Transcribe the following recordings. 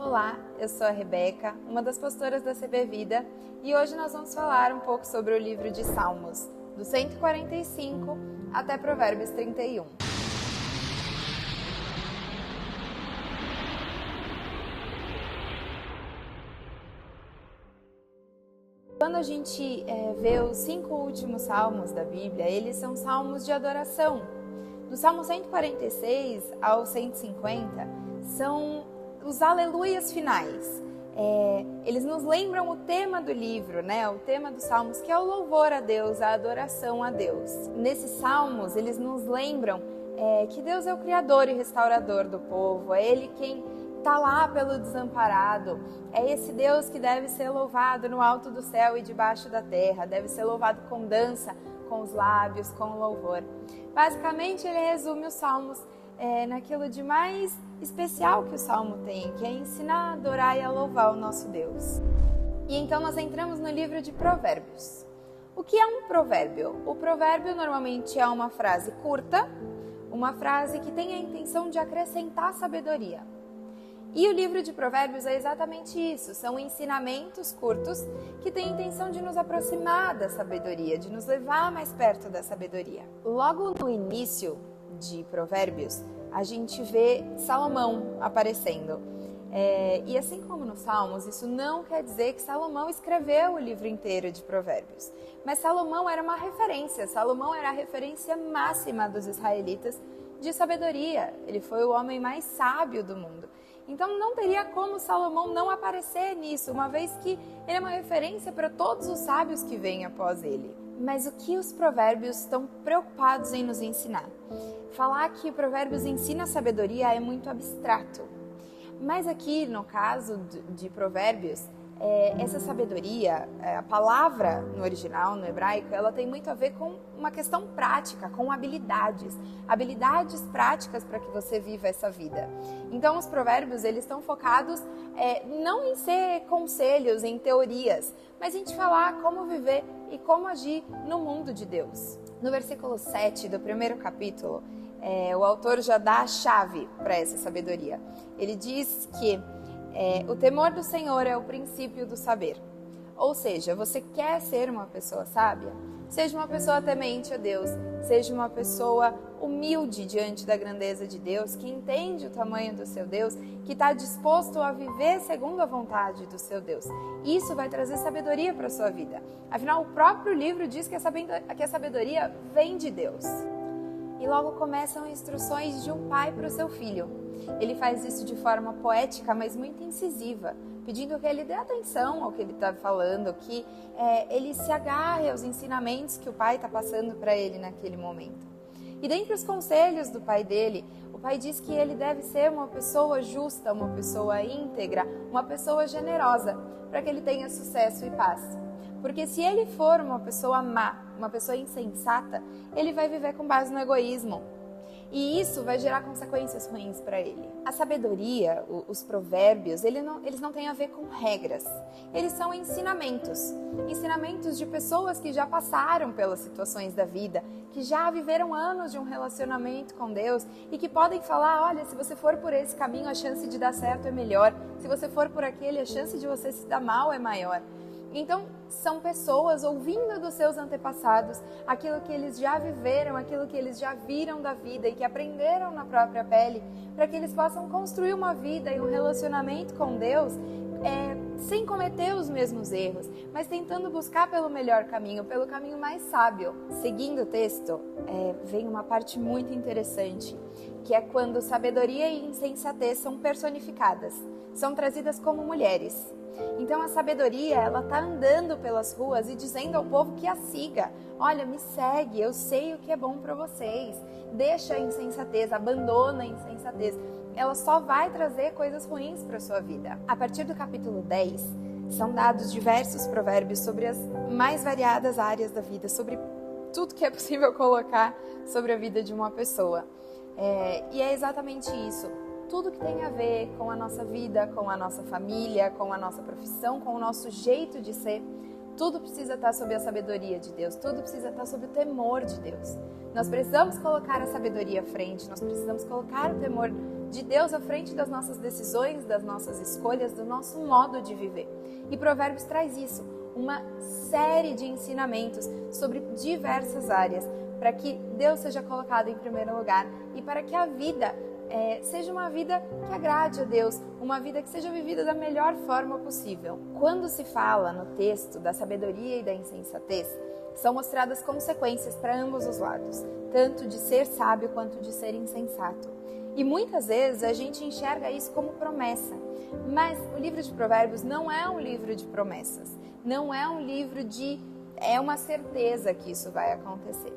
Olá, eu sou a Rebeca, uma das pastoras da CB Vida, e hoje nós vamos falar um pouco sobre o livro de Salmos, do 145 até Provérbios 31. Quando a gente vê os 5 últimos salmos da Bíblia, eles são salmos de adoração. Do Salmo 146 ao 150 são os aleluias finais. Eles nos lembram o tema do livro, né? O tema dos salmos, que é o louvor a Deus, a adoração a Deus. Nesses salmos, eles nos lembram que Deus é o criador e restaurador do povo, é Ele quem está lá pelo desamparado, é esse Deus que deve ser louvado no alto do céu e debaixo da terra, deve ser louvado com dança, com os lábios, com louvor. Basicamente, ele resume os salmos naquilo de mais especial que o salmo tem, que é ensinar a adorar e a louvar o nosso Deus. E então nós entramos no livro de Provérbios. O que é um provérbio? O provérbio normalmente é uma frase curta, uma frase que tem a intenção de acrescentar sabedoria. E o livro de Provérbios é exatamente isso, são ensinamentos curtos que têm a intenção de nos aproximar da sabedoria, de nos levar mais perto da sabedoria. Logo no início de Provérbios, a gente vê Salomão aparecendo. E assim como nos Salmos, isso não quer dizer que Salomão escreveu o livro inteiro de Provérbios. Mas Salomão era uma referência, Salomão era a referência máxima dos israelitas de sabedoria. Ele foi o homem mais sábio do mundo. Então não teria como Salomão não aparecer nisso, uma vez que ele é uma referência para todos os sábios que vêm após ele. Mas o que os provérbios estão preocupados em nos ensinar? Falar que Provérbios ensina sabedoria é muito abstrato. Mas aqui, no caso de Provérbios, essa sabedoria, a palavra no original, no hebraico, ela tem muito a ver com uma questão prática, com habilidades práticas para que você viva essa vida. Então, os provérbios, eles estão focados não em ser conselhos, em teorias, mas em te falar como viver e como agir no mundo de Deus. No versículo 7 do primeiro capítulo, o autor já dá a chave para essa sabedoria. Ele diz que o temor do Senhor é o princípio do saber. Ou seja, você quer ser uma pessoa sábia? Seja uma pessoa temente a Deus, seja uma pessoa humilde diante da grandeza de Deus, que entende o tamanho do seu Deus, que está disposto a viver segundo a vontade do seu Deus. Isso vai trazer sabedoria para a sua vida. Afinal, o próprio livro diz que a sabedoria vem de Deus. E logo começam instruções de um pai para o seu filho. Ele faz isso de forma poética, mas muito incisiva, pedindo que ele dê atenção ao que ele está falando, que ele se agarre aos ensinamentos que o pai está passando para ele naquele momento. E dentre os conselhos do pai dele, o pai diz que ele deve ser uma pessoa justa, uma pessoa íntegra, uma pessoa generosa, para que ele tenha sucesso e paz. Porque se ele for uma pessoa má, uma pessoa insensata, ele vai viver com base no egoísmo. E isso vai gerar consequências ruins para ele. A sabedoria, os provérbios, eles não têm a ver com regras. Eles são ensinamentos. Ensinamentos de pessoas que já passaram pelas situações da vida, que já viveram anos de um relacionamento com Deus e que podem falar, olha, se você for por esse caminho, a chance de dar certo é melhor. Se você for por aquele, a chance de você se dar mal é maior. Então, são pessoas ouvindo dos seus antepassados aquilo que eles já viveram, aquilo que eles já viram da vida e que aprenderam na própria pele, para que eles possam construir uma vida e um relacionamento com Deus sem cometer os mesmos erros, mas tentando buscar pelo melhor caminho, pelo caminho mais sábio. Seguindo o texto, vem uma parte muito interessante, que é quando sabedoria e insensatez são personificadas, são trazidas como mulheres. Então a sabedoria, ela está andando pelas ruas e dizendo ao povo que a siga. Olha, me segue, eu sei o que é bom para vocês. Deixa a insensatez, abandona a insensatez. Ela só vai trazer coisas ruins para a sua vida. A partir do capítulo 10, são dados diversos provérbios sobre as mais variadas áreas da vida, sobre tudo que é possível colocar sobre a vida de uma pessoa. E é exatamente isso. Tudo que tem a ver com a nossa vida, com a nossa família, com a nossa profissão, com o nosso jeito de ser, tudo precisa estar sob a sabedoria de Deus, tudo precisa estar sob o temor de Deus. Nós precisamos colocar a sabedoria à frente, nós precisamos colocar o temor de Deus à frente das nossas decisões, das nossas escolhas, do nosso modo de viver. E Provérbios traz isso, uma série de ensinamentos sobre diversas áreas, para que Deus seja colocado em primeiro lugar e para que a vida seja uma vida que agrade a Deus, uma vida que seja vivida da melhor forma possível. Quando se fala no texto da sabedoria e da insensatez, são mostradas consequências para ambos os lados, tanto de ser sábio quanto de ser insensato. E muitas vezes a gente enxerga isso como promessa, mas o livro de Provérbios não é um livro de promessas, não é um livro é uma certeza que isso vai acontecer.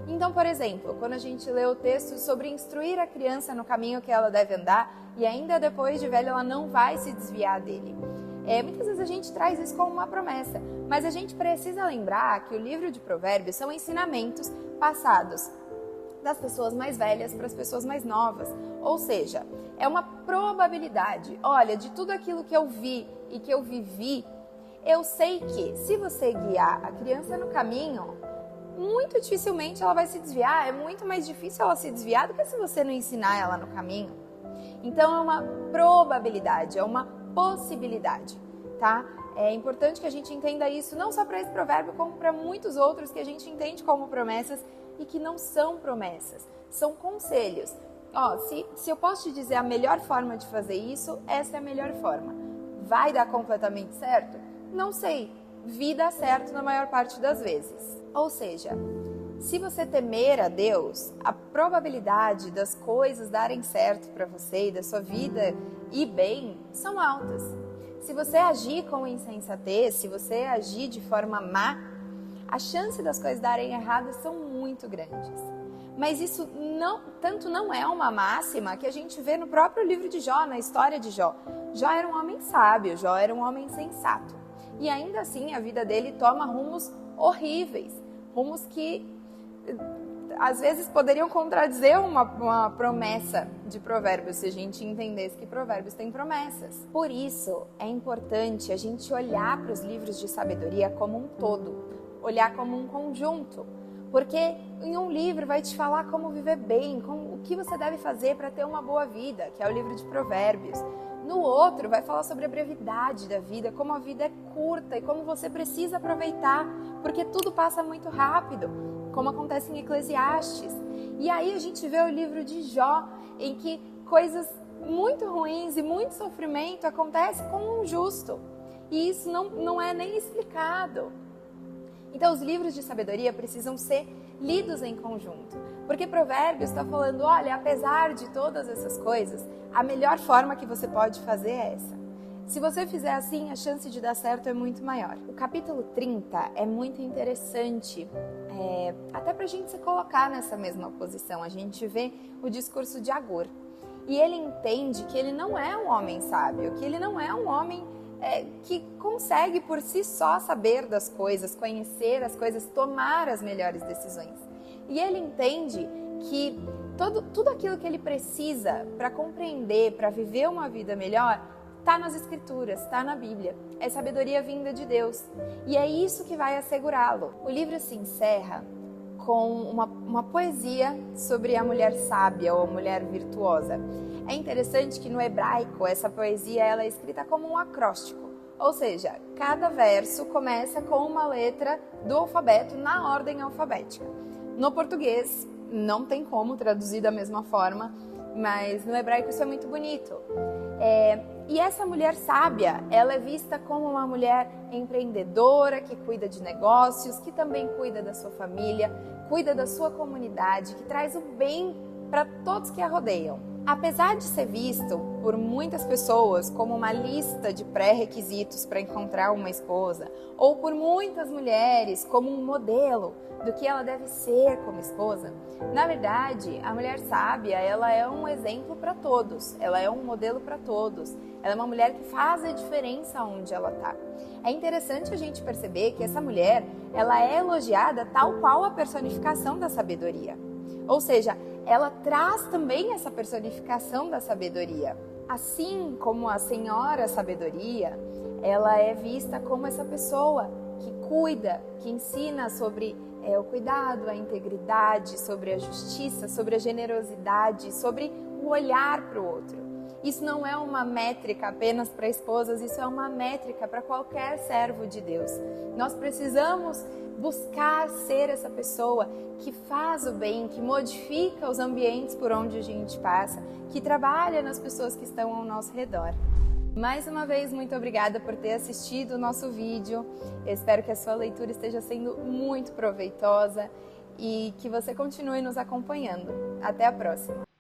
Então, por exemplo, quando a gente lê o texto sobre instruir a criança no caminho que ela deve andar e ainda depois de velha ela não vai se desviar dele. Muitas vezes a gente traz isso como uma promessa, mas a gente precisa lembrar que o livro de Provérbios são ensinamentos passados das pessoas mais velhas para as pessoas mais novas. Ou seja, é uma probabilidade. Olha, de tudo aquilo que eu vi e que eu vivi, eu sei que se você guiar a criança no caminho, muito dificilmente ela vai se desviar. É muito mais difícil ela se desviar do que se você não ensinar ela no caminho. Então é uma probabilidade, é uma possibilidade, tá? É importante que a gente entenda isso não só para esse provérbio, como para muitos outros que a gente entende como promessas e que não são promessas, são conselhos. Se eu posso te dizer a melhor forma de fazer isso, essa é a melhor forma. Vai dar completamente certo? Não sei. Vi dar certo na maior parte das vezes. Ou seja, se você temer a Deus, a probabilidade das coisas darem certo para você e da sua vida ir bem são altas. Se você agir com insensatez, se você agir de forma má, a chance das coisas darem erradas são muito grandes. Mas isso não é uma máxima que a gente vê no próprio livro de Jó, na história de Jó. Jó era um homem sábio, Jó era um homem sensato. E ainda assim a vida dele toma rumos horríveis, rumos que às vezes poderiam contradizer uma promessa de Provérbios, se a gente entendesse que Provérbios tem promessas. Por isso é importante a gente olhar para os livros de sabedoria como um todo, olhar como um conjunto, porque em um livro vai te falar como viver bem, o que você deve fazer para ter uma boa vida, que é o livro de Provérbios. No outro vai falar sobre a brevidade da vida, como a vida é curta e como você precisa aproveitar, porque tudo passa muito rápido, como acontece em Eclesiastes. E aí a gente vê o livro de Jó, em que coisas muito ruins e muito sofrimento acontecem com um justo. E isso não é nem explicado. Então os livros de sabedoria precisam ser lidos em conjunto. Porque Provérbios está falando, olha, apesar de todas essas coisas, a melhor forma que você pode fazer é essa. Se você fizer assim, a chance de dar certo é muito maior. O capítulo 30 é muito interessante, até para a gente se colocar nessa mesma posição. A gente vê o discurso de Agur. E ele entende que ele não é um homem sábio, que ele não é um homem que consegue por si só saber das coisas, conhecer as coisas, tomar as melhores decisões. E ele entende que tudo aquilo que ele precisa para compreender, para viver uma vida melhor, está nas Escrituras, está na Bíblia. É sabedoria vinda de Deus. E é isso que vai assegurá-lo. O livro se encerra com uma poesia sobre a mulher sábia ou a mulher virtuosa. É interessante que no hebraico essa poesia ela é escrita como um acróstico. Ou seja, cada verso começa com uma letra do alfabeto na ordem alfabética. No português não tem como traduzir da mesma forma, mas no hebraico isso é muito bonito. E essa mulher sábia, ela é vista como uma mulher empreendedora, que cuida de negócios, que também cuida da sua família, cuida da sua comunidade, que traz o bem para todos que a rodeiam. Apesar de ser visto por muitas pessoas como uma lista de pré-requisitos para encontrar uma esposa, ou por muitas mulheres como um modelo do que ela deve ser como esposa, na verdade, a mulher sábia, ela é um exemplo para todos, ela é um modelo para todos, ela é uma mulher que faz a diferença onde ela está. É interessante a gente perceber que essa mulher, ela é elogiada tal qual a personificação da sabedoria. Ou seja, ela traz também essa personificação da sabedoria. Assim como a senhora sabedoria, ela é vista como essa pessoa que cuida, que ensina sobre o cuidado, a integridade, sobre a justiça, sobre a generosidade, sobre o olhar para o outro. Isso não é uma métrica apenas para esposas, isso é uma métrica para qualquer servo de Deus. Nós precisamos buscar ser essa pessoa que faz o bem, que modifica os ambientes por onde a gente passa, que trabalha nas pessoas que estão ao nosso redor. Mais uma vez, muito obrigada por ter assistido o nosso vídeo. Eu espero que a sua leitura esteja sendo muito proveitosa e que você continue nos acompanhando. Até a próxima!